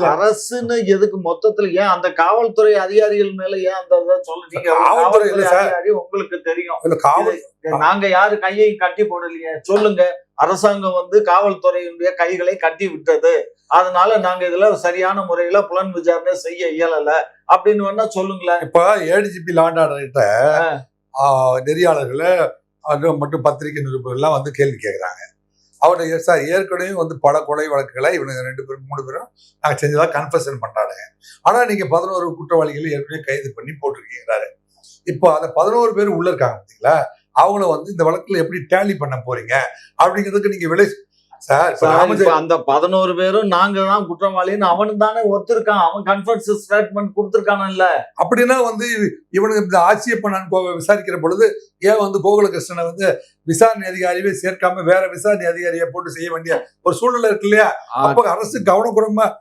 அரசுன்னு எதுக்கு மொத்தத்துல ஏன் அந்த காவல்துறை அதிகாரிகள் மேல ஏன் அந்த இதை சொல்ல நீங்க காவல்துறை இல்ல சார். அதிகாரி உங்களுக்கு தெரியும். இல்ல காவல் நாங்க யாரு கையை கட்டி போடலையே சொல்லுங்க. அரசாங்கம் வந்து காவல்துறையினுடைய கைகளை கட்டி விட்டது, அதனால நாங்க இதுல சரியான முறையில புலன் விசாரணை செய்ய இயலல அப்படின்னு வேணா சொல்லுங்களேன். இப்ப ஏடிஜிபி லாண்ட் ஆர்டர்கிட்ட நெறியாளர்களை அது மட்டும் பத்திரிகை நிருபர்கள் எல்லாம் வந்து கேள்வி கேட்கிறாங்க. அவருடைய சார் ஏற்கனவே வந்து பல கொலை வழக்குகளை இவனுங்க 2 பேரும் 3 பேரும் நாங்க செஞ்சதா கன்ஃபெஷன் பண்றாங்க. ஆனா நீங்க 11 குற்றவாளிகளை ஏற்கனவே கைது பண்ணி போட்டிருக்கீங்கிறாரு. இப்போ அந்த 11 பேர் உள்ள இருக்காங்க பாத்தீங்களா, அவங்கள வந்து இந்த வழக்குல எப்படி டேலி பண்ண போறீங்க அப்படிங்கிறதுக்கு நீங்க விலை சார். அந்த 11 பேரும் நாங்க தான் குற்றவாளின்னு அவனு தானே ஒத்துருக்கான். அவன் கன்ஃபெஷன் ஸ்டேட்மெண்ட் கொடுத்துருக்கானல்ல. அப்படின்னா வந்து இவனுக்கு இந்த ஆட்சியப்பன் விசாரிக்கிற பொழுது ஏன் வந்து கோகுலகிருஷ்ணனை வந்து விசாரணை அதிகாரியே சேர்க்காம வேற விசாரணை அதிகாரியை போட்டு செய்ய வேண்டிய ஒரு சூழ்நிலை இருக்கு இல்லையா? அப்ப அரசு கவனக்குறமா